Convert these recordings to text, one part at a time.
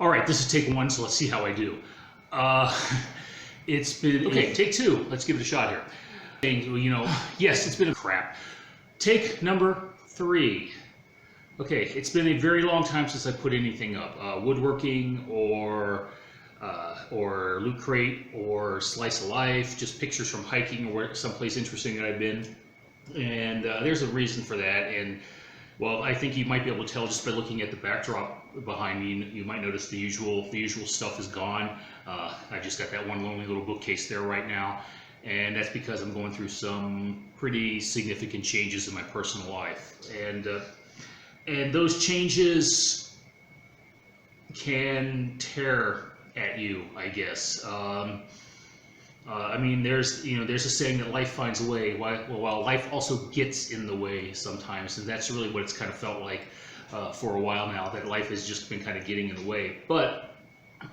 All right, this is take one, so let's see how I do. It's been, okay, take two. Let's give it a shot here. You know, yes, it's been a crap. Take number three. Okay, it's been a very long time since I put anything up. Woodworking or Loot Crate or Slice of Life, just pictures from hiking or someplace interesting that I've been. And there's a reason for that. And well, I think you might be able to tell just by looking at the backdrop behind me. You might notice the usual stuff is gone. I just got that one lonely little bookcase there right now, and that's because I'm going through some pretty significant changes in my personal life, and those changes can tear at you, I guess. I mean, there's a saying that life finds a way, while life also gets in the way sometimes, and that's really what it's kind of felt like for a while now, that life has just been kind of getting in the way. But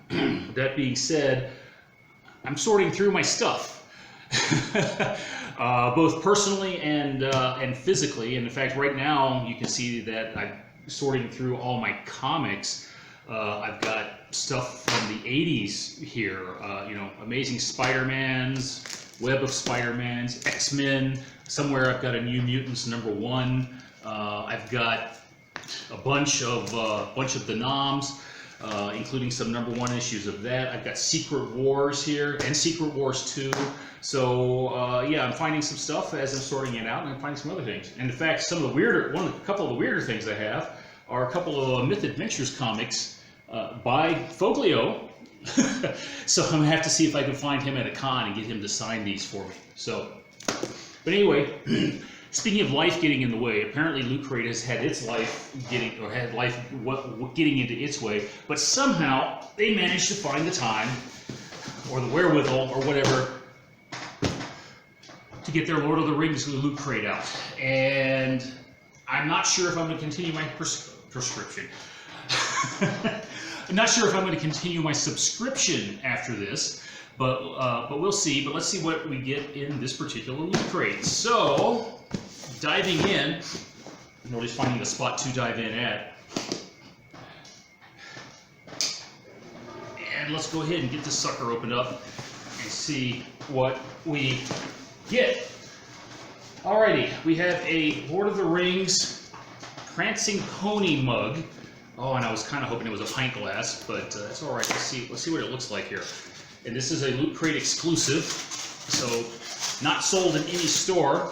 that being said, I'm sorting through my stuff, both personally and physically. And in fact, right now you can see that I'm sorting through all my comics. I've got stuff from the 80s here, you know, Amazing Spider-Mans, Web of Spider-Mans, X-Men. Somewhere I've got a New Mutants #1. I've got a bunch of the Noms, including some #1 issues of that. I've got Secret Wars here and Secret Wars 2. So yeah, I'm finding some stuff as I'm sorting it out, and I'm finding some other things. And in fact, a couple of the weirder things I have are a couple of Myth Adventures comics by Foglio. So I'm gonna have to see if I can find him at a con and get him to sign these for me. So, but anyway, speaking of life getting in the way, apparently Loot Crate has had life getting into its way, but somehow they managed to find the time or the wherewithal or whatever to get their Lord of the Rings Loot Crate out. And I'm not sure if I'm going to continue my prescription. I'm not sure if I'm going to continue my subscription after this, but we'll see. But let's see what we get in this particular Loot Crate. So, diving in, or just finding a spot to dive in at. And let's go ahead and get this sucker opened up and see what we get. Alrighty, we have a Lord of the Rings Prancing Pony mug. Oh, and I was kind of hoping it was a pint glass, but that's all right. Let's see what it looks like here. And this is a Loot Crate exclusive, so not sold in any store.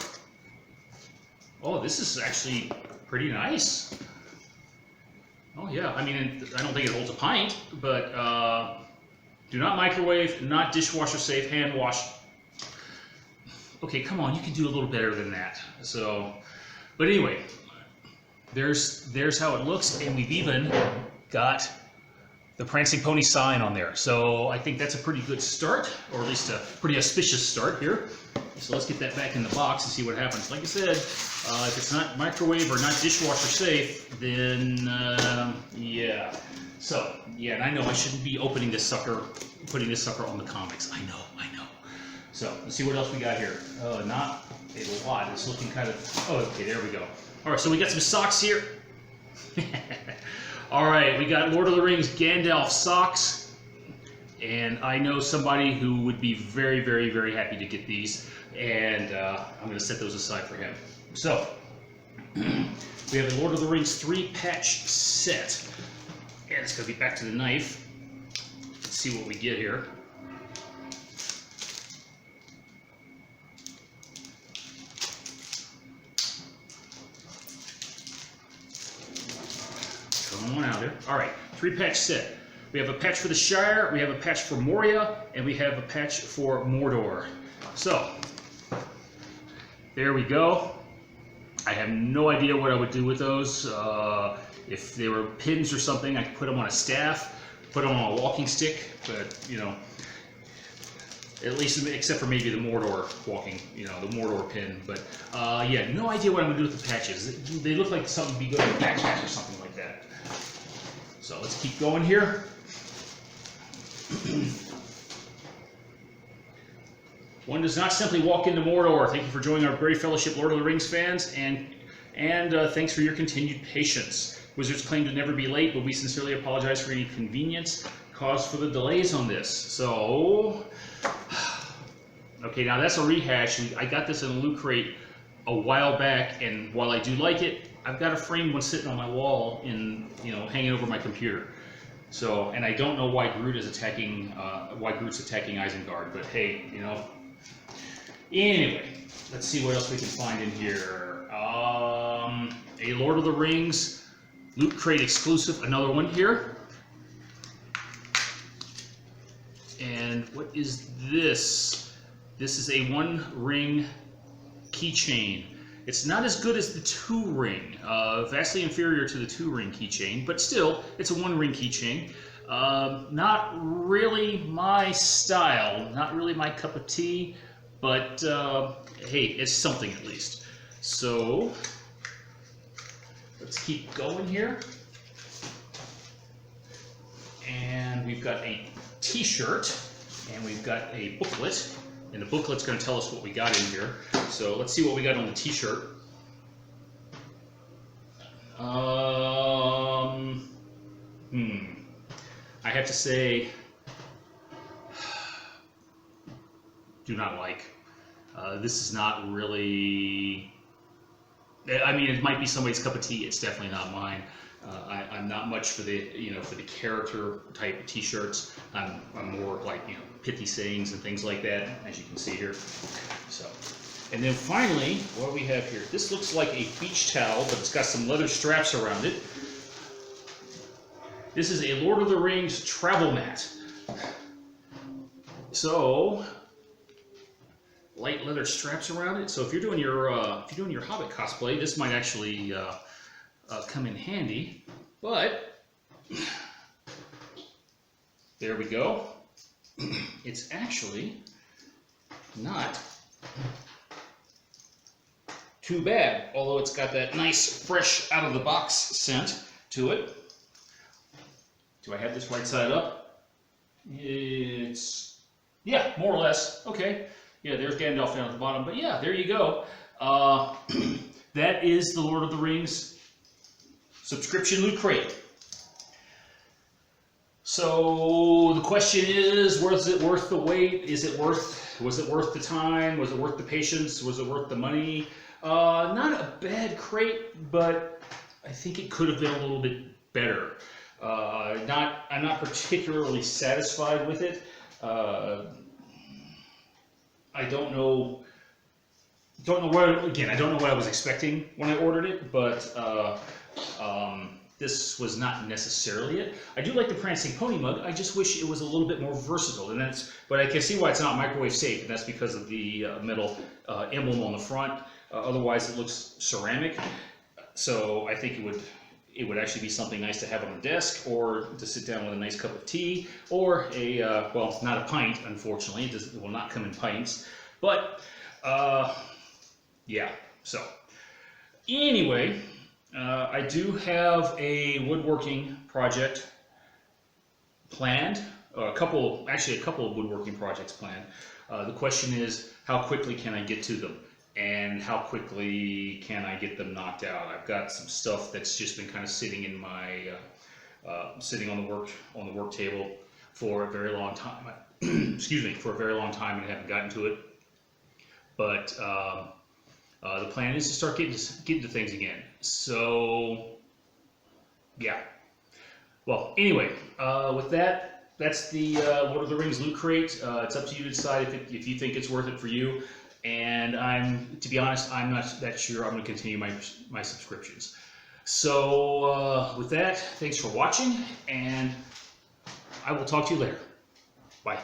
Oh, this is actually pretty nice. Oh yeah, I mean, I don't think it holds a pint, but do not microwave, not dishwasher safe, hand wash. Okay, come on, you can do a little better than that. So, but anyway, there's how it looks, and we've even got the Prancing Pony sign on there. So I think that's a pretty good start, or at least a pretty auspicious start here. So let's get that back in the box and see what happens. Like I said, if it's not microwave or not dishwasher safe, then yeah. So yeah, and I know I shouldn't be opening this sucker, putting this sucker on the comics. I know. So let's see what else we got here. Not a lot. It's looking kind of. Oh, okay, there we go. All right, so we got some socks here. All right, we got Lord of the Rings Gandalf socks, and I know somebody who would be very, very, very happy to get these, and I'm going to set those aside for him. So we have a Lord of the Rings 3-patch set, and it's going to be back to the knife. Let's see what we get here. Come on out there. All right, 3-patch set. We have a patch for the Shire, we have a patch for Moria, and we have a patch for Mordor. So, there we go. I have no idea what I would do with those. If they were pins or something, I could put them on a staff, put them on a walking stick, but, you know, at least, except for maybe the Mordor walking, you know, the Mordor pin. But, yeah, no idea what I'm going to do with the patches. They look like something would be good in a backpack or something like that. So let's keep going here. One does not simply walk into Mordor. Thank you for joining our Brave Fellowship Lord of the Rings fans, and thanks for your continued patience. Wizards claim to never be late, but we sincerely apologize for any inconvenience caused for the delays on this. So, okay, now that's a rehash. I got this in a loot crate a while back, and while I do like it, I've got a framed one sitting on my wall in, hanging over my computer. So, and I don't know why Groot's attacking Isengard, but hey, Anyway, let's see what else we can find in here. A Lord of the Rings Loot Crate exclusive, another one here. And what is this? This is a 1 ring keychain. It's not as good as the 2 ring, vastly inferior to the 2 ring keychain, but still, it's a 1 ring keychain. Not really my style, not really my cup of tea, but hey, it's something at least. So, let's keep going here. And we've got a t-shirt, and we've got a booklet. And the booklet's going to tell us what we got in here. So let's see what we got on the t-shirt. I have to say, do not like. This is not really. I mean, it might be somebody's cup of tea. It's definitely not mine. I'm not much for the for the character type t-shirts. I'm more like pithy sayings and things like that, as you can see here. So, and then finally, what do we have here? This looks like a beach towel, but it's got some leather straps around it. This is a Lord of the Rings travel mat. So, light leather straps around it. So if you're doing your Hobbit cosplay, this might actually come in handy. But there we go. It's actually not too bad, although it's got that nice, fresh, out of the box scent to it. Do I have this right side up? It's, yeah, more or less. Okay. Yeah, there's Gandalf down at the bottom. But yeah, there you go. That is the Lord of the Rings subscription loot crate. So the question is, was it worth the wait? Was it worth the time? Was it worth the patience? Was it worth the money? Not a bad crate, but I think it could have been a little bit better. I'm not particularly satisfied with it. I don't know what I was expecting when I ordered it, but this was not necessarily it. I do like the Prancing Pony mug. I just wish it was a little bit more versatile, but I can see why it's not microwave safe, and that's because of the metal emblem on the front. Otherwise, it looks ceramic. So I think it would actually be something nice to have on a desk, or to sit down with a nice cup of tea, or a well, not a pint, unfortunately. It will not come in pints, but yeah. So anyway. I do have a woodworking project planned, a couple of woodworking projects planned. The question is, how quickly can I get to them, and how quickly can I get them knocked out? I've got some stuff that's just been kind of sitting in my sitting on the work table for a very long time. Excuse me, for a very long time, and I haven't gotten to it. But the plan is to start getting to things again. So, yeah. Well, anyway, with that, that's the Lord of the Rings loot crate. It's up to you to decide if you think it's worth it for you. And to be honest, I'm not that sure I'm going to continue my subscriptions. So, with that, thanks for watching, and I will talk to you later. Bye.